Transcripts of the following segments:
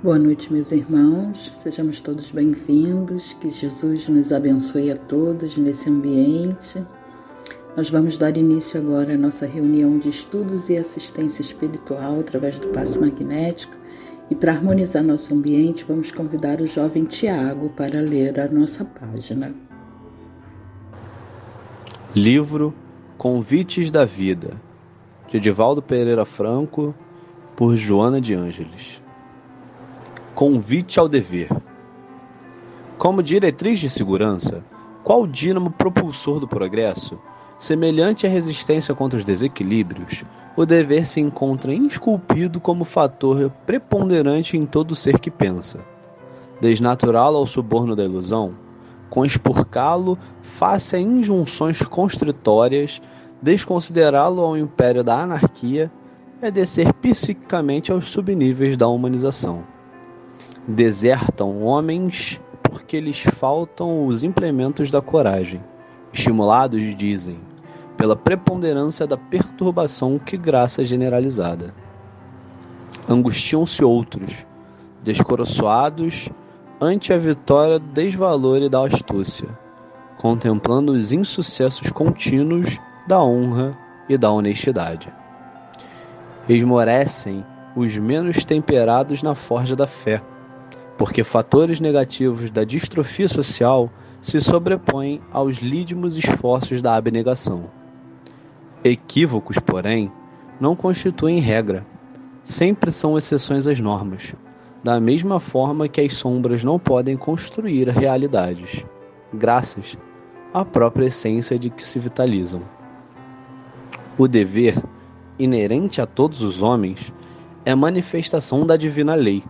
Boa noite, meus irmãos, sejamos todos bem-vindos, que Jesus nos abençoe a todos nesse ambiente. Nós vamos dar início agora à nossa reunião de estudos e assistência espiritual através do passe magnético e para harmonizar nosso ambiente, vamos convidar o jovem Tiago para ler a nossa página. Livro Convites da Vida, de Edivaldo Pereira Franco, por Joana de Ângeles. Convite ao dever. Como diretriz de segurança, qual dínamo propulsor do progresso, semelhante à resistência contra os desequilíbrios, o dever se encontra esculpido como fator preponderante em todo ser que pensa. Desnaturá-lo ao suborno da ilusão, conspurcá-lo face a injunções constritórias, desconsiderá-lo ao império da anarquia, é descer psiquicamente aos subníveis da humanização. Desertam homens porque lhes faltam os implementos da coragem. Estimulados, dizem, pela preponderância da perturbação que graça generalizada. Angustiam-se outros, descoroçoados ante a vitória do desvalor e da astúcia, contemplando os insucessos contínuos da honra e da honestidade. Esmorecem os menos temperados na forja da fé, porque fatores negativos da distrofia social se sobrepõem aos lídimos esforços da abnegação. Equívocos, porém, não constituem regra, sempre são exceções às normas, da mesma forma que as sombras não podem construir realidades, graças à própria essência de que se vitalizam. O dever, inerente a todos os homens, é manifestação da divina lei,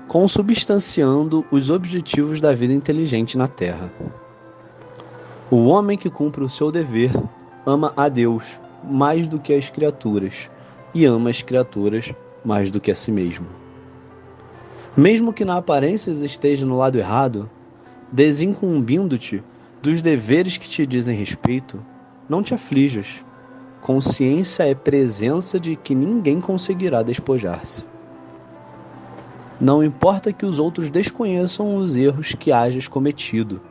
consubstanciando os objetivos da vida inteligente na Terra. O homem que cumpre o seu dever ama a Deus mais do que as criaturas e ama as criaturas mais do que a si mesmo. Mesmo que na aparência esteja no lado errado, desincumbindo-te dos deveres que te dizem respeito, não te aflijas. Consciência é presença de que ninguém conseguirá despojar-se. Não importa que os outros desconheçam os erros que hajas cometido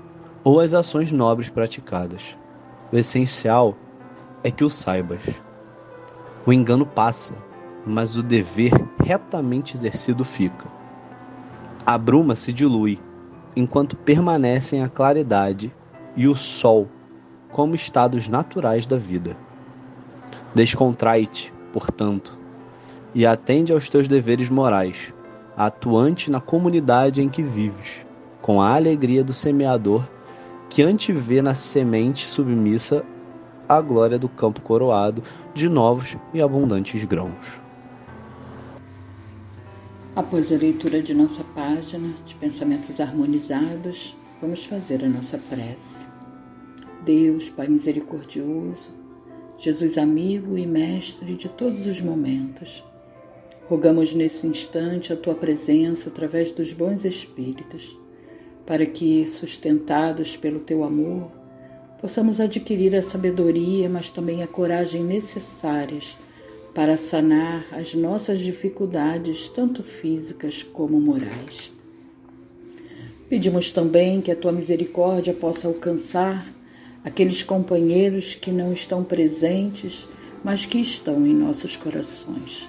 ou as ações nobres praticadas. O essencial é que o saibas. O engano passa, mas o dever retamente exercido fica. A bruma se dilui, enquanto permanecem a claridade e o sol como estados naturais da vida. Descontrai-te, portanto, e atende aos teus deveres morais, atuante na comunidade em que vives, com a alegria do semeador que antevê na semente submissa a glória do campo coroado de novos e abundantes grãos. Após a leitura de nossa página de pensamentos harmonizados, vamos fazer a nossa prece. Deus, Pai misericordioso, Jesus amigo e mestre de todos os momentos, rogamos nesse instante a Tua presença através dos bons espíritos, para que, sustentados pelo Teu amor, possamos adquirir a sabedoria, mas também a coragem necessárias para sanar as nossas dificuldades, tanto físicas como morais. Pedimos também que a Tua misericórdia possa alcançar aqueles companheiros que não estão presentes, mas que estão em nossos corações.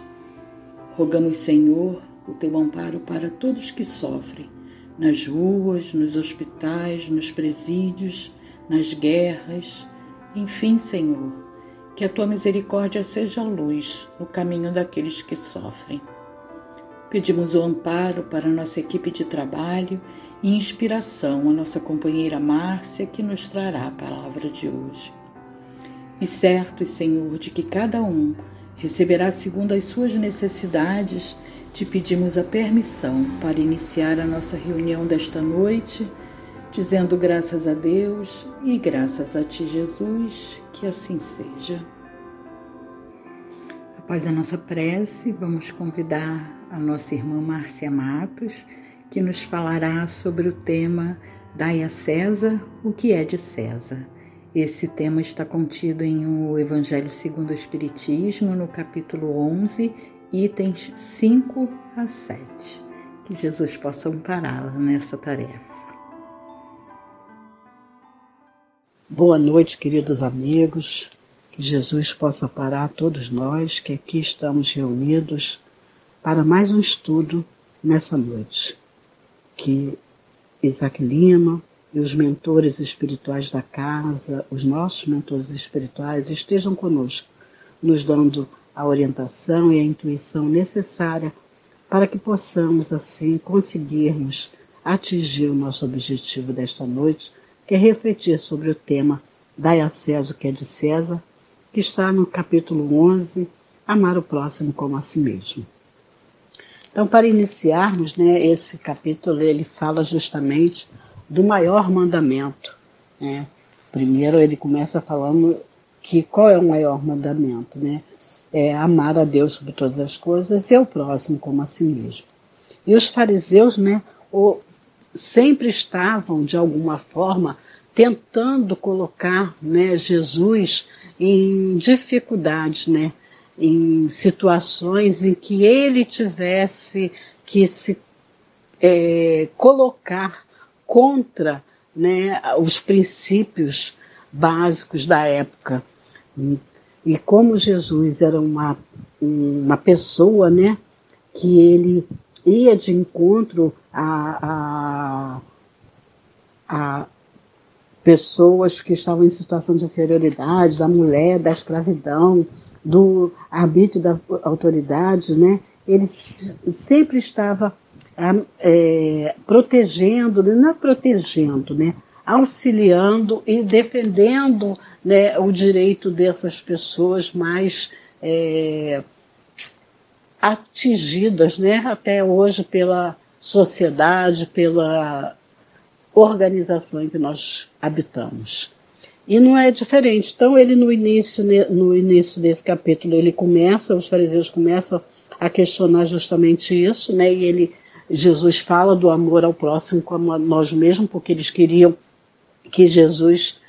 Rogamos, Senhor, o Teu amparo para todos que sofrem, nas ruas, nos hospitais, nos presídios, nas guerras, enfim, Senhor, que a Tua misericórdia seja luz no caminho daqueles que sofrem. Pedimos o amparo para a nossa equipe de trabalho e inspiração, a nossa companheira Márcia, que nos trará a palavra de hoje. E certos, Senhor, de que cada um receberá segundo as suas necessidades, te pedimos a permissão para iniciar a nossa reunião desta noite, dizendo graças a Deus e graças a Ti, Jesus, que assim seja. Após a nossa prece, vamos convidar a nossa irmã Márcia Matos, que nos falará sobre o tema Dai a César o que é de César. Esse tema está contido em O Evangelho segundo o Espiritismo, no capítulo 11, itens 5 a 7. Que Jesus possa ampará-la nessa tarefa. Boa noite, queridos amigos. Que Jesus possa amparar todos nós que aqui estamos reunidos para mais um estudo nessa noite. Que Isaac Lima e os mentores espirituais da casa, os nossos mentores espirituais, estejam conosco, nos dando a orientação e a intuição necessária para que possamos, assim, conseguirmos atingir o nosso objetivo desta noite, que é refletir sobre o tema Dai a César o que é de César, que está no capítulo 11, Amar o próximo como a si mesmo. Então, para iniciarmos, né, esse capítulo, ele fala justamente do maior mandamento. Né? Primeiro, ele começa falando que qual é o maior mandamento, né? É amar a Deus sobre todas as coisas e ao próximo como a si mesmo. E os fariseus, né, sempre estavam, de alguma forma, tentando colocar, né, Jesus em dificuldades, né, em situações em que ele tivesse que se colocar contra, né, os princípios básicos da época. E como Jesus era uma pessoa, né, que ele ia de encontro a pessoas que estavam em situação de inferioridade, da mulher, da escravidão, do arbítrio da autoridade, né, ele sempre estava protegendo, não protegendo, né, auxiliando e defendendo, né, o direito dessas pessoas mais atingidas, né, até hoje pela sociedade, pela organização em que nós habitamos. E não é diferente. Então, ele no início desse capítulo, os fariseus começam a questionar justamente isso, né, e Jesus fala do amor ao próximo como a nós mesmos, porque eles queriam que Jesus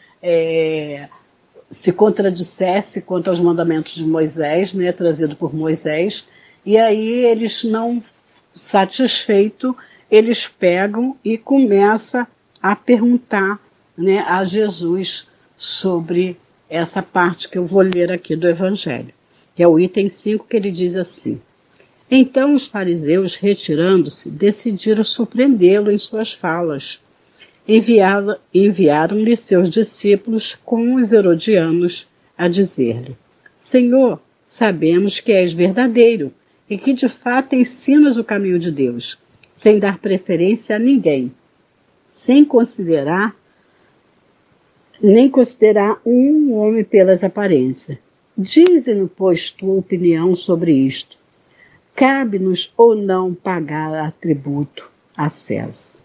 se contradissesse quanto aos mandamentos de Moisés, né, trazido por Moisés, e aí eles, não satisfeitos, eles pegam e começam a perguntar, né, a Jesus sobre essa parte que eu vou ler aqui do Evangelho, que é o item 5, que ele diz assim: Então os fariseus, retirando-se, decidiram surpreendê-lo em suas falas. Enviaram-lhe seus discípulos com os herodianos a dizer-lhe: Senhor, sabemos que és verdadeiro e que de fato ensinas o caminho de Deus, sem dar preferência a ninguém, nem considerar um homem pelas aparências. Dize-nos, pois, tua opinião sobre isto. Cabe-nos ou não pagar tributo a César?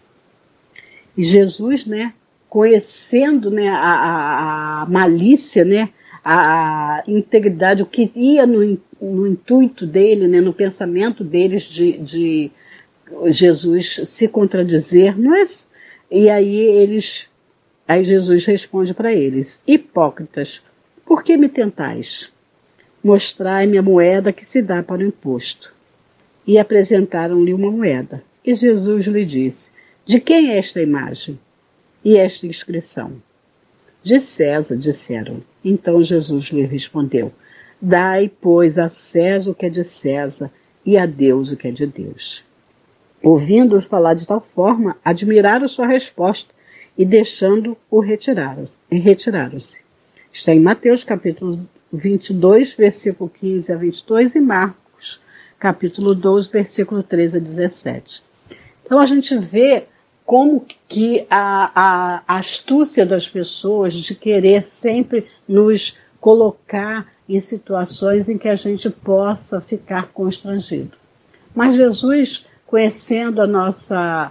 E Jesus, né, conhecendo, né, a malícia, né, a integridade, o que ia no intuito dele, né, no pensamento deles de Jesus se contradizer, não é? E aí Jesus responde para eles: Hipócritas, por que me tentais? Mostrai-me a moeda que se dá para o imposto. E apresentaram-lhe uma moeda. E Jesus lhe disse: De quem é esta imagem e esta inscrição? De César, disseram. Então Jesus lhe respondeu: Dai, pois, a César o que é de César e a Deus o que é de Deus. Ouvindo-os falar de tal forma, admiraram sua resposta e, deixando-o, retiraram-se. Está em Mateus capítulo 22, versículo 15 a 22 e Marcos capítulo 12, versículo 13 a 17. Então a gente vê como que a astúcia das pessoas de querer sempre nos colocar em situações em que a gente possa ficar constrangido. Mas Jesus, conhecendo a nossa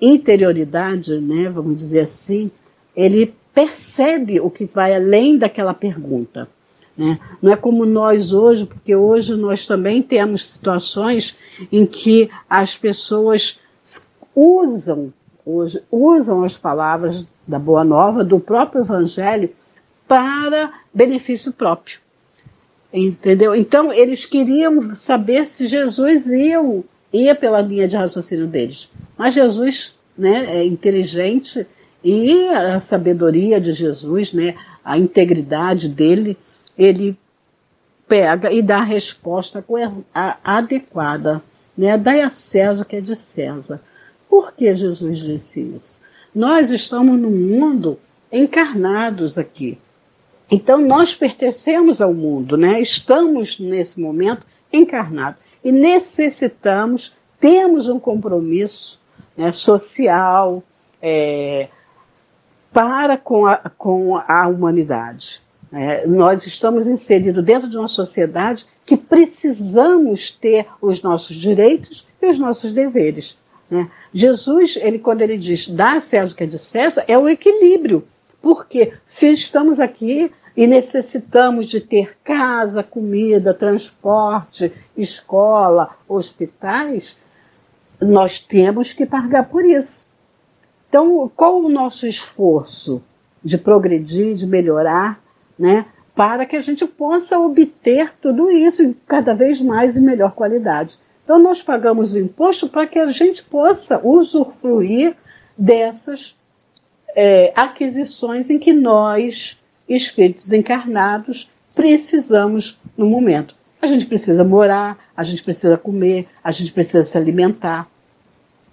interioridade, né, vamos dizer assim, ele percebe o que vai além daquela pergunta. Né? Não é como nós hoje, porque hoje nós também temos situações em que as pessoas usam as palavras da Boa Nova, do próprio Evangelho, para benefício próprio. Entendeu? Então, eles queriam saber se Jesus ia ia pela linha de raciocínio deles. Mas Jesus, né, é inteligente, e a sabedoria de Jesus, né, a integridade dele, ele pega e dá a resposta adequada, né? Dai a César o que é de César. Por que Jesus disse isso? Nós estamos no mundo encarnados aqui. Então nós pertencemos ao mundo, né? Estamos nesse momento encarnados e necessitamos, temos um compromisso, né, social, para com a humanidade. Nós estamos inseridos dentro de uma sociedade que precisamos ter os nossos direitos e os nossos deveres. Né? Jesus, quando ele diz dá a César o que é de César, é o equilíbrio. Porque se estamos aqui e necessitamos de ter casa, comida, transporte, escola, hospitais, nós temos que pagar por isso. Então, qual o nosso esforço de progredir, de melhorar, né, para que a gente possa obter tudo isso cada vez mais em melhor qualidade? Então, nós pagamos o imposto para que a gente possa usufruir dessas aquisições em que nós, espíritos encarnados, precisamos no momento. A gente precisa morar, a gente precisa comer, a gente precisa se alimentar.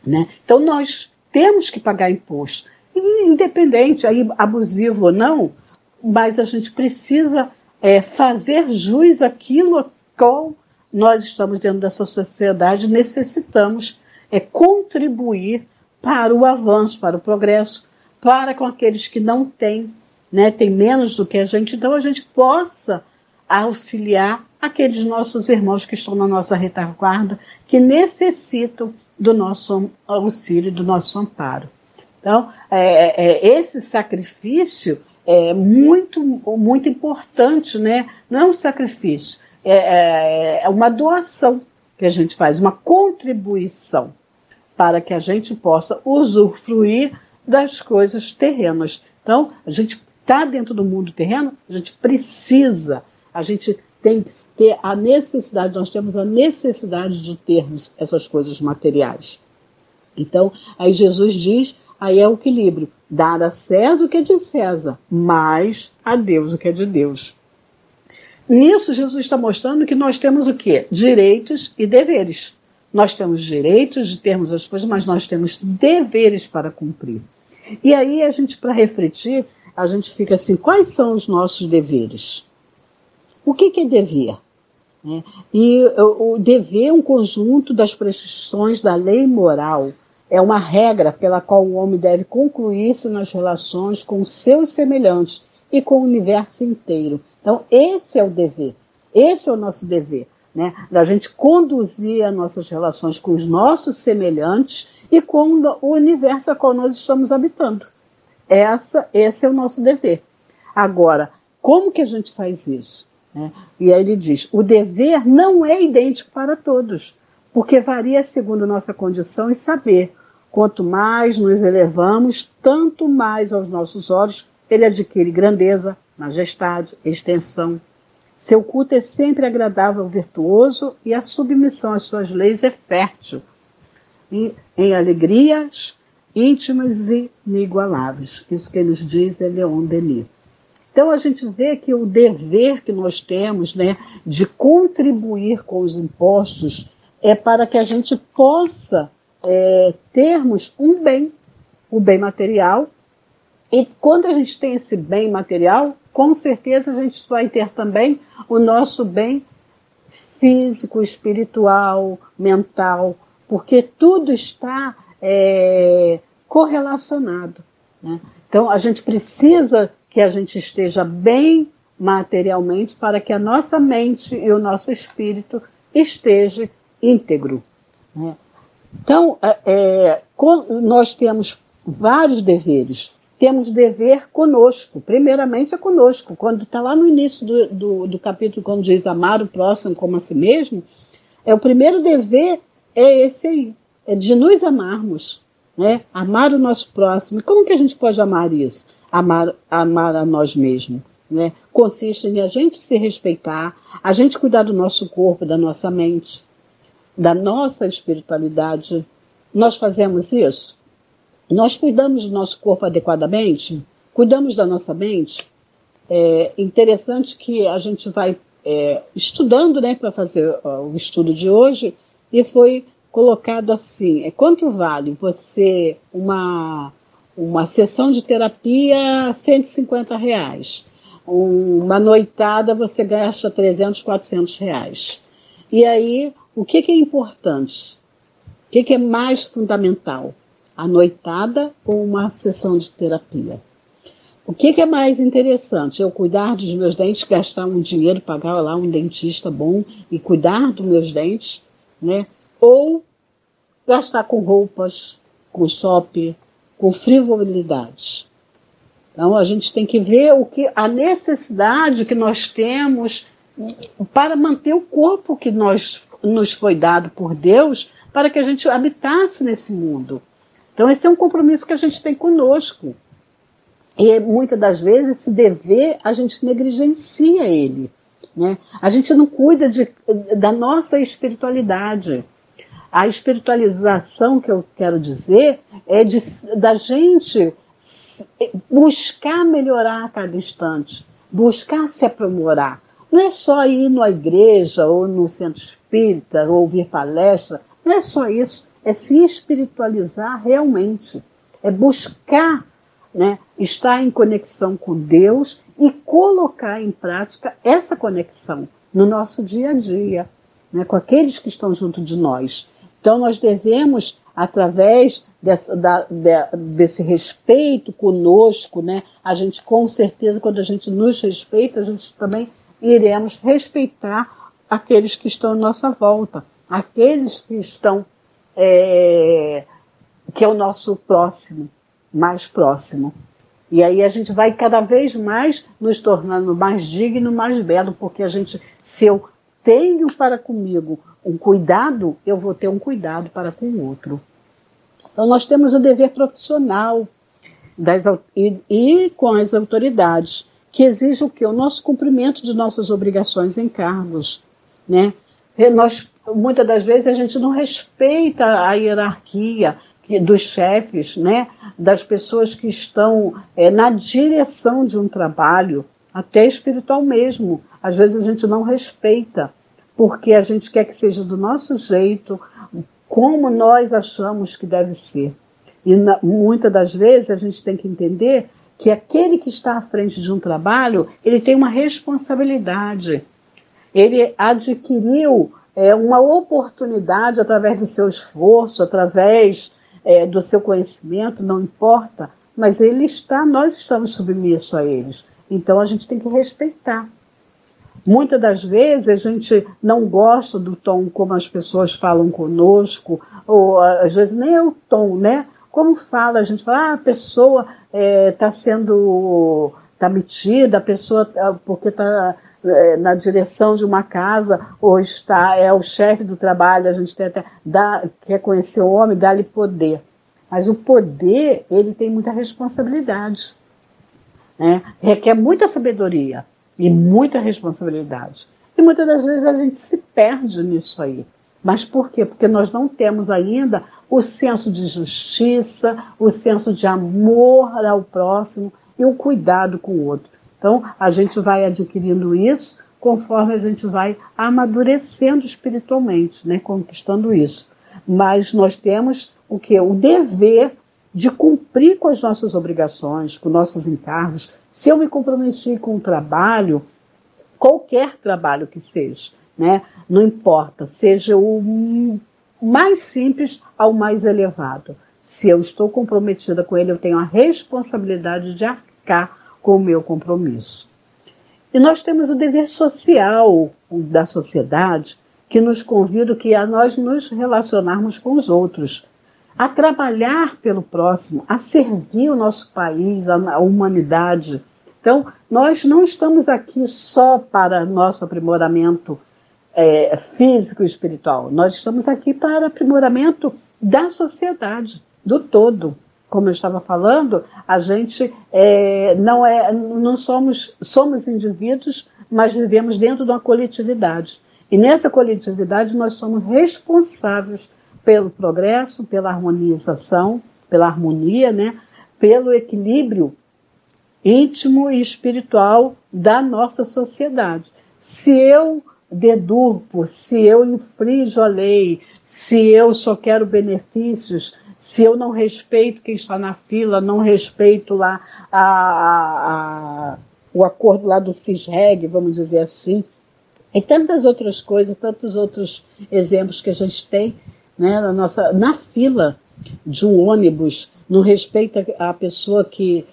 Né? Então, nós temos que pagar imposto, independente, aí, abusivo ou não, mas a gente precisa fazer jus àquilo a qual nós estamos dentro dessa sociedade, necessitamos contribuir para o avanço, para o progresso, para com aqueles que não têm, né, tem menos do que a gente, então a gente possa auxiliar aqueles nossos irmãos que estão na nossa retaguarda, que necessitam do nosso auxílio, do nosso amparo. Então, esse sacrifício é muito, muito importante, né? Não é um sacrifício, é uma doação que a gente faz, uma contribuição para que a gente possa usufruir das coisas terrenas. Então, a gente está dentro do mundo terreno, a gente tem que ter a necessidade, nós temos a necessidade de termos essas coisas materiais. Então, aí Jesus diz, aí é o equilíbrio, dar a César o que é de César, mas a Deus o que é de Deus. Nisso, Jesus está mostrando que nós temos o quê? Direitos e deveres. Nós temos direitos de termos as coisas, mas nós temos deveres para cumprir. E aí, para refletir, a gente fica assim, quais são os nossos deveres? O que é dever? E o dever é um conjunto das prescrições da lei moral. É uma regra pela qual o homem deve concluir-se nas relações com os seus semelhantes e com o universo inteiro. Então, esse é o dever. Esse é o nosso dever. Né? Da gente conduzir as nossas relações com os nossos semelhantes e com o universo a qual nós estamos habitando. Esse é o nosso dever. Agora, como que a gente faz isso? E aí ele diz, o dever não é idêntico para todos, porque varia segundo nossa condição e saber. Quanto mais nos elevamos, tanto mais aos nossos olhos ele adquire grandeza, majestade, extensão. Seu culto é sempre agradável, virtuoso, e a submissão às suas leis é fértil, em alegrias íntimas e inigualáveis. Isso que nos diz é Leon Denis. Então a gente vê que o dever que nós temos, né, de contribuir com os impostos é para que a gente possa termos um bem, o bem material, e quando a gente tem esse bem material, com certeza a gente vai ter também o nosso bem físico, espiritual, mental, porque tudo está correlacionado. Né? Então a gente precisa que a gente esteja bem materialmente para que a nossa mente e o nosso espírito esteja íntegro. Né? Então, nós temos vários deveres. Temos dever conosco, primeiramente é conosco. Quando está lá no início do capítulo, quando diz amar o próximo como a si mesmo, o primeiro dever é esse aí, é de nos amarmos, né? Amar o nosso próximo. E como que a gente pode amar isso? Amar a nós mesmos. Né? Consiste em a gente se respeitar, a gente cuidar do nosso corpo, da nossa mente. da nossa espiritualidade, nós fazemos isso? Nós cuidamos do nosso corpo adequadamente? Cuidamos da nossa mente? É interessante que a gente vai estudando, né, para fazer o estudo de hoje, e foi colocado assim: quanto vale você uma sessão de terapia, R$ 150. Uma noitada você gasta R$ 300, R$ 400. E aí, o que é importante? O que é mais fundamental? A noitada ou uma sessão de terapia? O que é mais interessante? Eu cuidar dos meus dentes, gastar um dinheiro, pagar lá um dentista bom e cuidar dos meus dentes, né? Ou gastar com roupas, com shopping, com frivolidades? Então, a gente tem que ver a necessidade que nós temos para manter o corpo que nos foi dado por Deus, para que a gente habitasse nesse mundo. Então, esse é um compromisso que a gente tem conosco. E muitas das vezes, esse dever, a gente negligencia ele, né? A gente não cuida da nossa espiritualidade. A espiritualização que eu quero dizer é da gente buscar melhorar a cada instante, buscar se aprimorar. Não é só ir na igreja ou no centro espírita ou ouvir palestra, não é só isso, é se espiritualizar realmente, é buscar, né, estar em conexão com Deus e colocar em prática essa conexão no nosso dia a dia, né, com aqueles que estão junto de nós. Então nós devemos, através desse respeito conosco, né, a gente, com certeza, quando a gente nos respeita, a gente também iremos respeitar aqueles que estão à nossa volta, aqueles que estão, que é o nosso próximo, mais próximo. E aí a gente vai cada vez mais nos tornando mais digno, mais belo, porque se eu tenho para comigo um cuidado, eu vou ter um cuidado para com o outro. Então nós temos o dever profissional e com as autoridades, que exige o quê? O nosso cumprimento de nossas obrigações e encargos, né? Muitas das vezes a gente não respeita a hierarquia dos chefes, né? Das pessoas que estão na direção de um trabalho, até espiritual mesmo. Às vezes a gente não respeita, porque a gente quer que seja do nosso jeito, como nós achamos que deve ser. E muitas das vezes a gente tem que entender que aquele que está à frente de um trabalho, ele tem uma responsabilidade. Ele adquiriu uma oportunidade através do seu esforço, através do seu conhecimento, não importa, mas nós estamos submissos a eles. Então a gente tem que respeitar. Muitas das vezes a gente não gosta do tom como as pessoas falam conosco, ou às vezes nem é o tom, né? Como fala, a gente fala, a pessoa está metida, a pessoa porque está na direção de uma casa, ou é o chefe do trabalho, a gente quer conhecer o homem, dá-lhe poder. Mas o poder, ele tem muita responsabilidade, né? Requer muita sabedoria e muita responsabilidade. E muitas das vezes a gente se perde nisso aí. Mas por quê? Porque nós não temos ainda o senso de justiça, o senso de amor ao próximo e o cuidado com o outro. Então, a gente vai adquirindo isso conforme a gente vai amadurecendo espiritualmente, né? Conquistando isso. Mas nós temos o quê? O dever de cumprir com as nossas obrigações, com nossos encargos. Se eu me comprometi com o trabalho, qualquer trabalho que seja, né? Não importa, seja o mais simples ao mais elevado. Se eu estou comprometida com ele, eu tenho a responsabilidade de arcar com o meu compromisso. E nós temos o dever social da sociedade, que nos convida a nós nos relacionarmos com os outros, a trabalhar pelo próximo, a servir o nosso país, a humanidade. Então, nós não estamos aqui só para nosso aprimoramento físico e espiritual. Nós estamos aqui para aprimoramento da sociedade, do todo. Como eu estava falando, a gente não somos indivíduos, mas vivemos dentro de uma coletividade. E nessa coletividade nós somos responsáveis pelo progresso, pela harmonização, pela harmonia, né? Pelo equilíbrio íntimo e espiritual da nossa sociedade. Se eu dedurpo, se eu infrinjo a lei, se eu só quero benefícios, se eu não respeito quem está na fila, não respeito lá o acordo lá do CISREG, vamos dizer assim, e tantas outras coisas, tantos outros exemplos que a gente tem, né, na fila de um ônibus, não respeita a pessoa que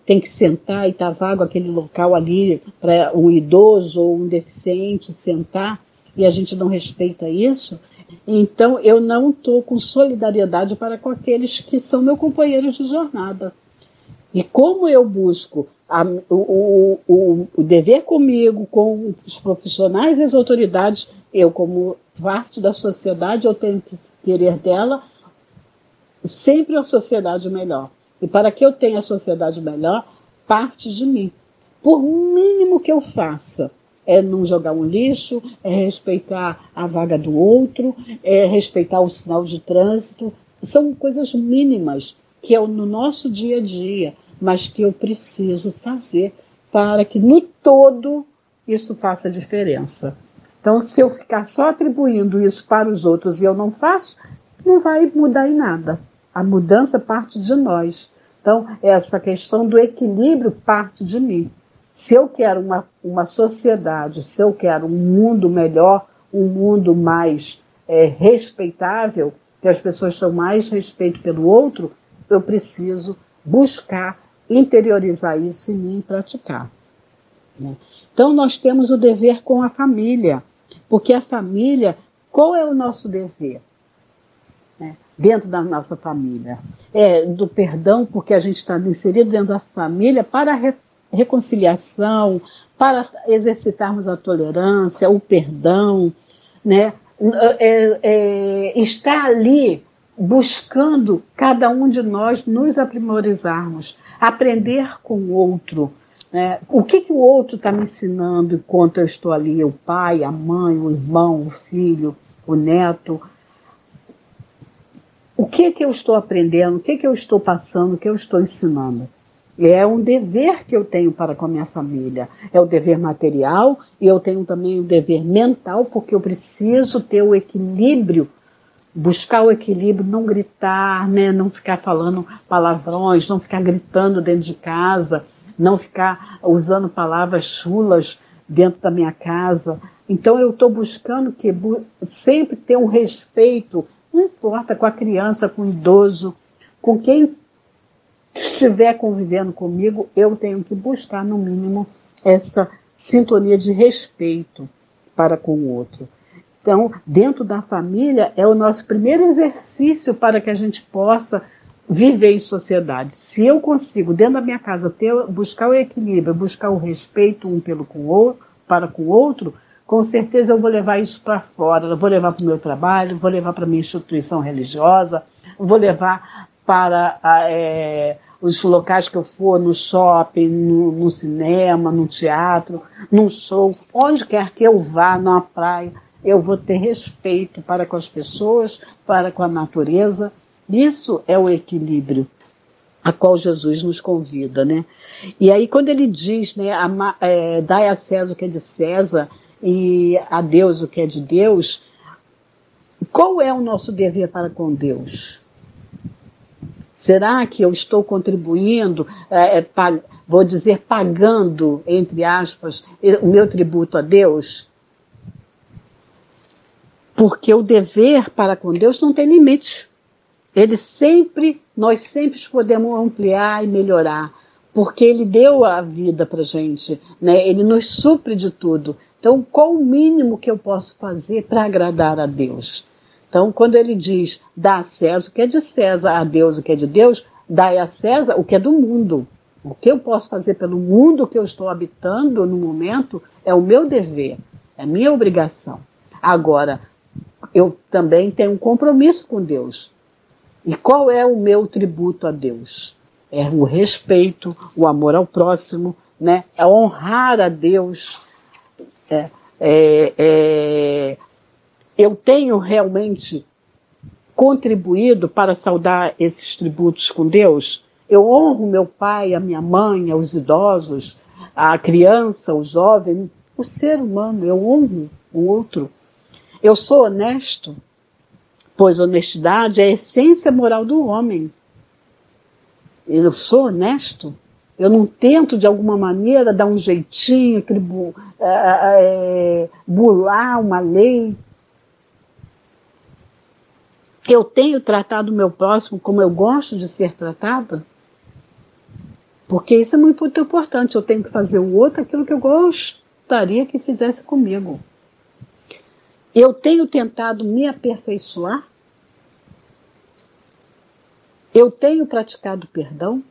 tem que sentar e está vago aquele local ali para um idoso ou um deficiente sentar, e a gente não respeita isso. Então eu não estou com solidariedade para com aqueles que são meus companheiros de jornada. E como eu busco o dever comigo, com os profissionais e as autoridades, eu como parte da sociedade, eu tenho que querer dela sempre a sociedade melhor. E para que eu tenha a sociedade melhor, parte de mim. Por mínimo que eu faça, é não jogar um lixo, é respeitar a vaga do outro, é respeitar o sinal de trânsito. São coisas mínimas que é no nosso dia a dia, mas que eu preciso fazer para que no todo isso faça diferença. Então, se eu ficar só atribuindo isso para os outros e eu não faço, não vai mudar em nada. A mudança parte de nós. Então, essa questão do equilíbrio parte de mim. Se eu quero uma sociedade, se eu quero um mundo melhor, um mundo mais respeitável, que as pessoas tenham mais respeito pelo outro, eu preciso buscar interiorizar isso em mim e praticar. Né? Então, nós temos o dever com a família, porque a família, qual é o nosso dever? Dentro da nossa família. Do perdão, porque a gente está inserido dentro da família para a reconciliação, para exercitarmos a tolerância, o perdão, né? Estar ali buscando cada um de nós nos aprimorizarmos, aprender com o outro. Né? O que o outro está me ensinando enquanto eu estou ali, o pai, a mãe, o irmão, o filho, o neto. O que eu estou aprendendo, o que eu estou passando, o que eu estou ensinando? É um dever que eu tenho para com a minha família. É o dever material e eu tenho também o dever mental, porque eu preciso ter o equilíbrio, buscar o equilíbrio, não gritar, né? Não ficar falando palavrões, não ficar gritando dentro de casa, não ficar usando palavras chulas dentro da minha casa. Então eu estou buscando sempre ter um respeito, não importa, com a criança, com o idoso, com quem estiver convivendo comigo, eu tenho que buscar, no mínimo, essa sintonia de respeito para com o outro. Então, dentro da família, é o nosso primeiro exercício para que a gente possa viver em sociedade. Se eu consigo, dentro da minha casa, buscar o equilíbrio, buscar o respeito para com o outro, com certeza eu vou levar isso para fora, eu vou levar para o meu trabalho, vou levar para a minha instituição religiosa, vou levar para os locais que eu for, no shopping, no cinema, no teatro, num show, onde quer que eu vá, na praia, eu vou ter respeito para com as pessoas, para com a natureza. Isso é o equilíbrio a qual Jesus nos convida, né? E aí quando ele diz, né, dai a César o que é de César, e a Deus o que é de Deus, qual é o nosso dever para com Deus? Será que eu estou contribuindo, vou dizer, pagando, entre aspas, o meu tributo a Deus? Porque o dever para com Deus não tem limite. Nós sempre podemos ampliar e melhorar, porque Ele deu a vida para a gente, né? Ele nos supre de tudo. Então, qual o mínimo que eu posso fazer para agradar a Deus? Então, quando ele diz, dá a César o que é de César, a Deus o que é de Deus, dai a César o que é do mundo. O que eu posso fazer pelo mundo que eu estou habitando no momento é o meu dever, é a minha obrigação. Agora, eu também tenho um compromisso com Deus. E qual é o meu tributo a Deus? É o respeito, o amor ao próximo, né? É honrar a Deus, Eu tenho realmente contribuído para saldar esses tributos com Deus? Eu honro meu pai, a minha mãe, os idosos, a criança, o jovem, o ser humano, eu honro o outro. Eu sou honesto, pois honestidade é a essência moral do homem. Eu sou honesto. Eu não tento, de alguma maneira, dar um jeitinho, burlar uma lei. Eu tenho tratado o meu próximo como eu gosto de ser tratada? Porque isso é muito importante. Eu tenho que fazer o outro aquilo que eu gostaria que fizesse comigo. Eu tenho tentado me aperfeiçoar? Eu tenho praticado perdão?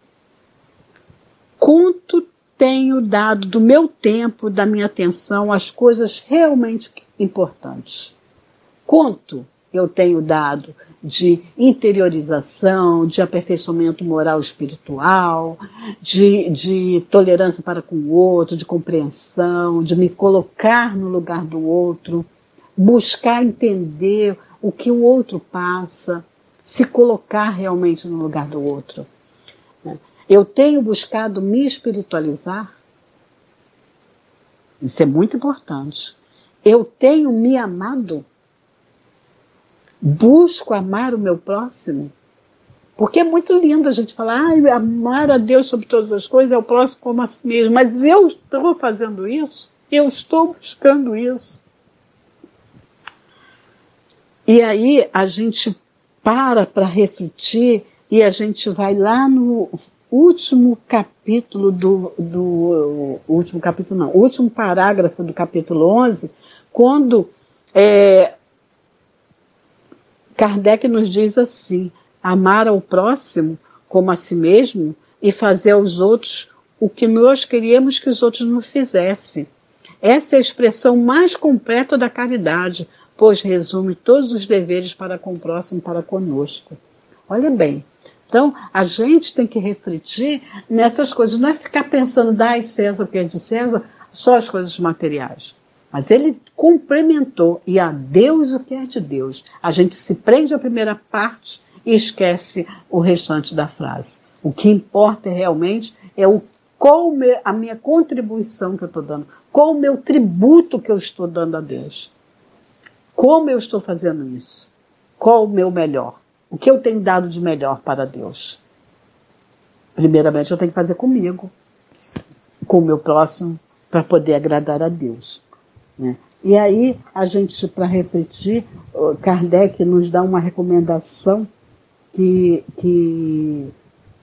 Quanto tenho dado do meu tempo, da minha atenção às coisas realmente importantes? Quanto eu tenho dado de interiorização, de aperfeiçoamento moral e espiritual, de tolerância para com o outro, de compreensão, de me colocar no lugar do outro, buscar entender o que o outro passa, se colocar realmente no lugar do outro. Eu tenho buscado me espiritualizar. Isso é muito importante. Eu tenho me amado. Busco amar o meu próximo. Porque é muito lindo a gente falar, amar a Deus sobre todas as coisas, é o próximo como a si mesmo. Mas eu estou fazendo isso? Eu estou buscando isso? E aí a gente para refletir e a gente vai lá no último capítulo último parágrafo do capítulo 11, quando Kardec nos diz assim: amar ao próximo como a si mesmo e fazer aos outros o que nós queríamos que os outros nos fizessem. Essa é a expressão mais completa da caridade, pois resume todos os deveres para com o próximo e para conosco. Olha bem, então a gente tem que refletir nessas coisas, não é ficar pensando, dai César o que é de César, só as coisas materiais. Mas ele complementou, e a Deus o que é de Deus. A gente se prende à primeira parte e esquece o restante da frase. O que importa realmente é qual a minha contribuição que eu estou dando, qual o meu tributo que eu estou dando a Deus. Como eu estou fazendo isso? Qual o meu melhor? O que eu tenho dado de melhor para Deus? Primeiramente, eu tenho que fazer comigo, com o meu próximo, para poder agradar a Deus. Né? E aí, a gente, para refletir, Kardec nos dá uma recomendação que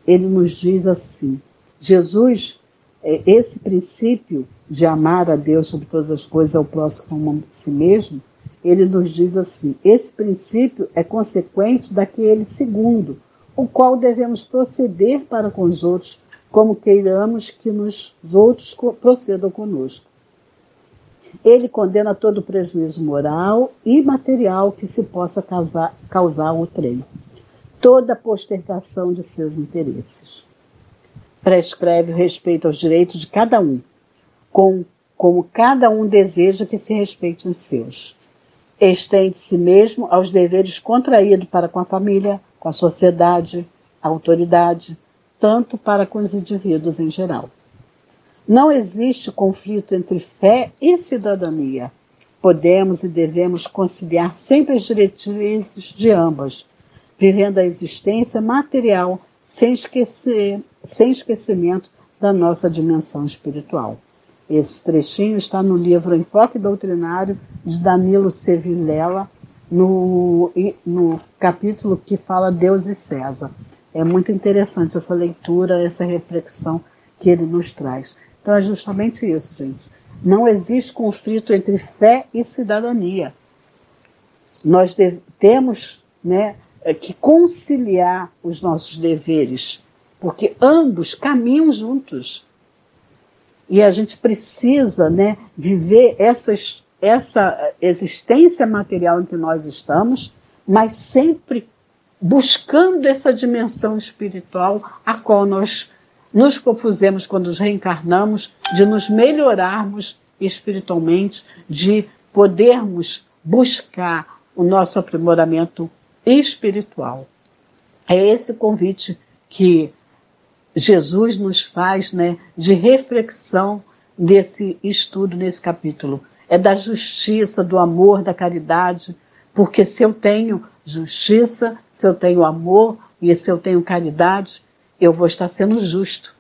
ele nos diz assim: Jesus, esse princípio de amar a Deus sobre todas as coisas, ao próximo como a si mesmo, ele nos diz assim: esse princípio é consequente daquele segundo, o qual devemos proceder para com os outros, como queiramos que os outros procedam conosco. Ele condena todo prejuízo moral e material que se possa causar ao outrem, toda postergação de seus interesses. Prescreve o respeito aos direitos de cada um, como cada um deseja que se respeite os seus. Estende-se mesmo aos deveres contraídos para com a família, com a sociedade, a autoridade, tanto para com os indivíduos em geral. Não existe conflito entre fé e cidadania. Podemos e devemos conciliar sempre as diretrizes de ambas, vivendo a existência material sem esquecimento da nossa dimensão espiritual. Esse trechinho está no livro Enfoque Doutrinário, de Danilo C. Vilela, no capítulo que fala Deus e César. É muito interessante essa leitura, essa reflexão que ele nos traz. Então é justamente isso, gente. Não existe conflito entre fé e cidadania. Nós temos, que conciliar os nossos deveres, porque ambos caminham juntos. E a gente precisa, viver essa existência material em que nós estamos, mas sempre buscando essa dimensão espiritual a qual nós nos propusemos, quando nos reencarnamos, de nos melhorarmos espiritualmente, de podermos buscar o nosso aprimoramento espiritual. É esse convite que Jesus nos faz, né, de reflexão nesse estudo, nesse capítulo. É da justiça, do amor, da caridade, porque se eu tenho justiça, se eu tenho amor e se eu tenho caridade, eu vou estar sendo justo.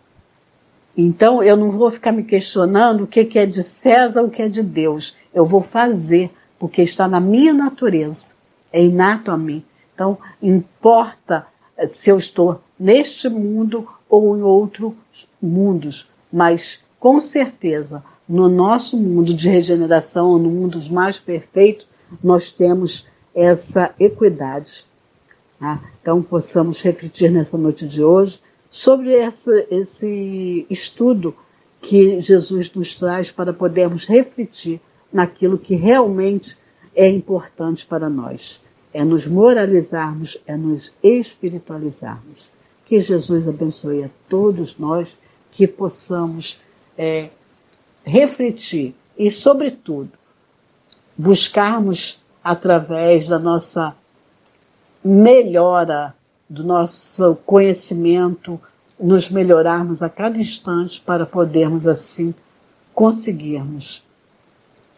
Então, eu não vou ficar me questionando o que é de César, o que é de Deus. Eu vou fazer, porque está na minha natureza, é inato a mim. Então, importa se eu estou neste mundo ou em outros mundos, mas, com certeza, no nosso mundo de regeneração, no mundo dos mais perfeitos, nós temos essa equidade. Tá? Então, possamos refletir nessa noite de hoje sobre esse estudo que Jesus nos traz para podermos refletir naquilo que realmente é importante para nós. É nos moralizarmos, é nos espiritualizarmos. Que Jesus abençoe a todos nós, que possamos refletir e, sobretudo, buscarmos através da nossa melhora, do nosso conhecimento, nos melhorarmos a cada instante para podermos, assim, conseguirmos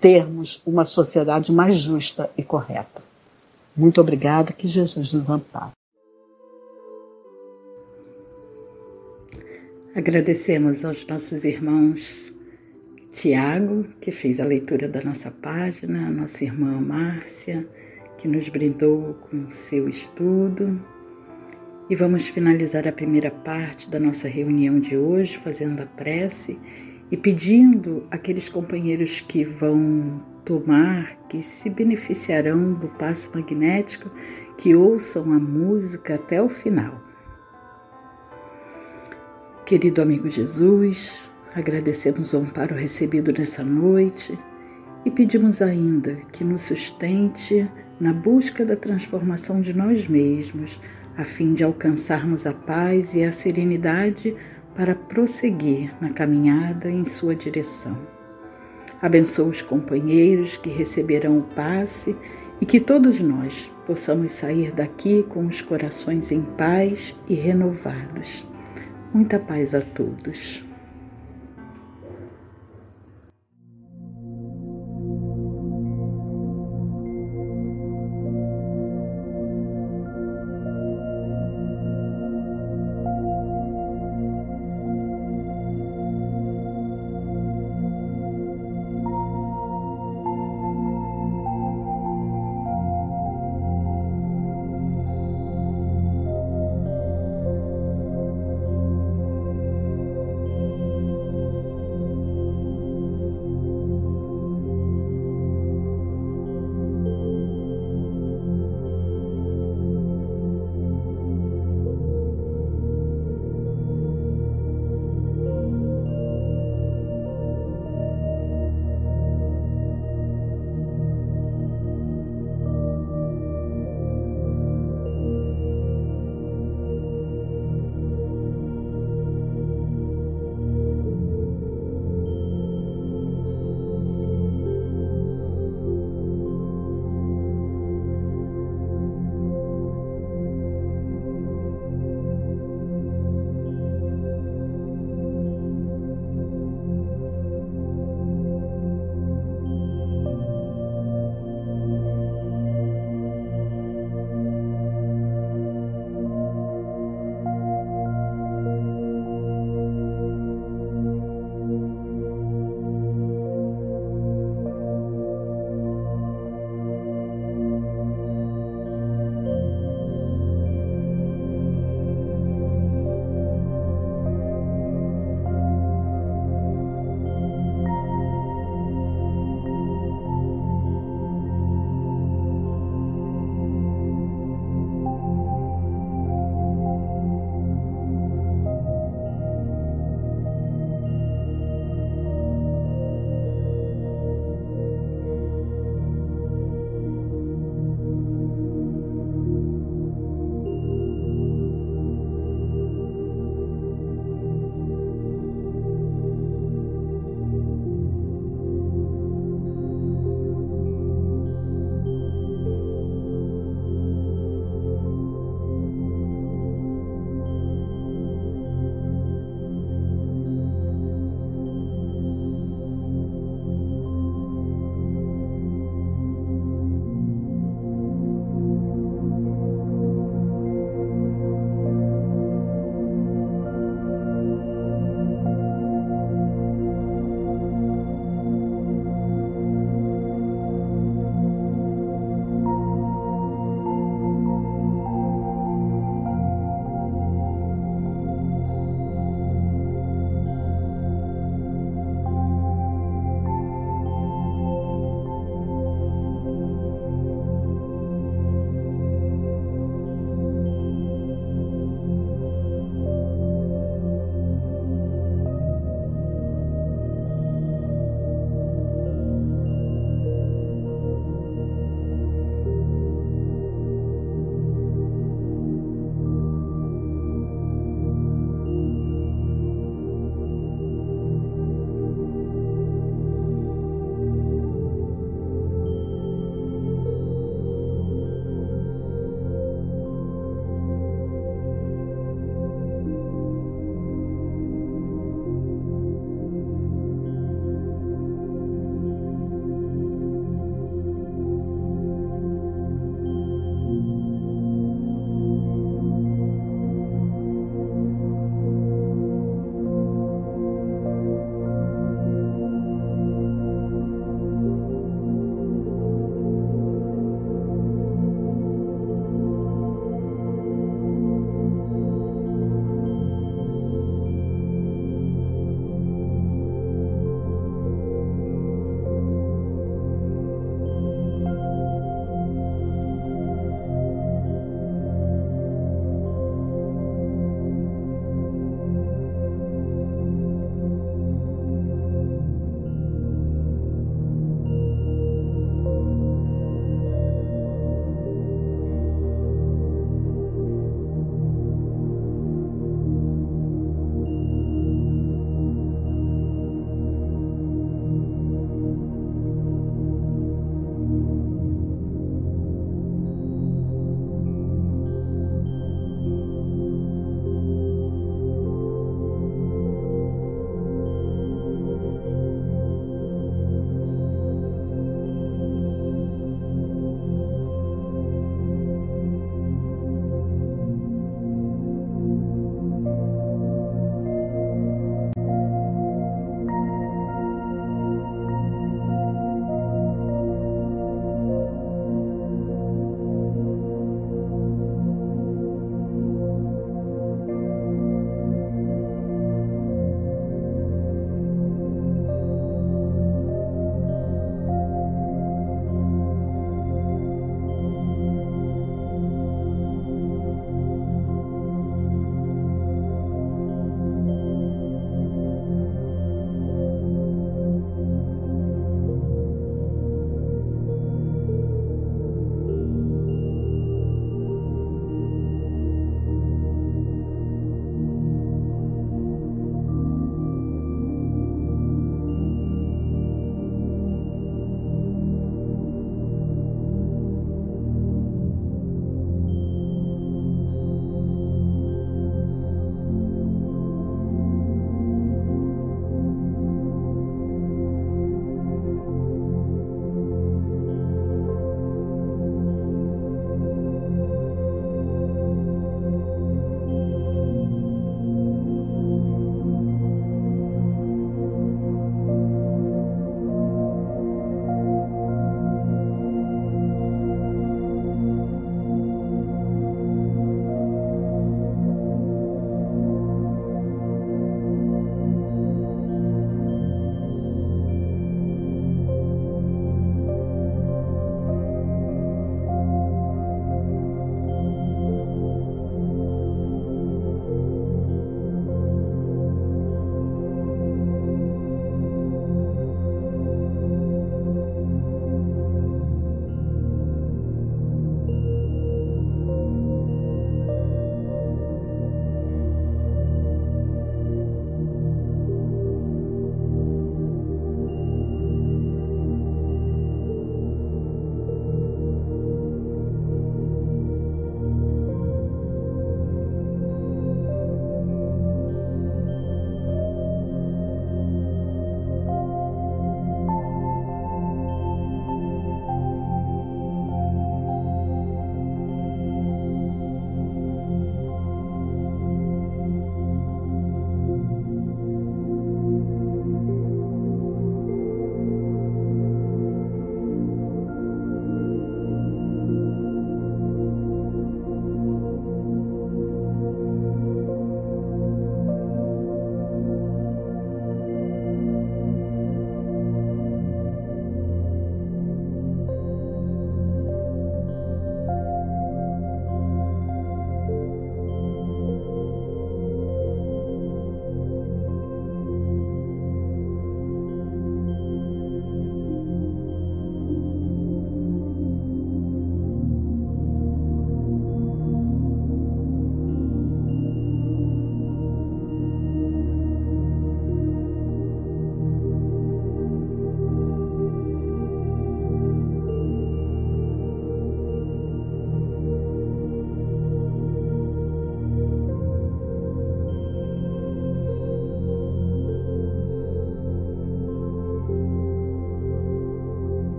termos uma sociedade mais justa e correta. Muito obrigada, que Jesus nos ampare. Agradecemos aos nossos irmãos Tiago, que fez a leitura da nossa página, a nossa irmã Márcia, que nos brindou com o seu estudo. E vamos finalizar a primeira parte da nossa reunião de hoje, fazendo a prece e pedindo àqueles companheiros que vão tomar, que se beneficiarão do passe magnético, que ouçam a música até o final. Querido amigo Jesus, agradecemos o amparo recebido nessa noite e pedimos ainda que nos sustente na busca da transformação de nós mesmos, a fim de alcançarmos a paz e a serenidade para prosseguir na caminhada em sua direção. Abençoa os companheiros que receberão o passe e que todos nós possamos sair daqui com os corações em paz e renovados. Muita paz a todos.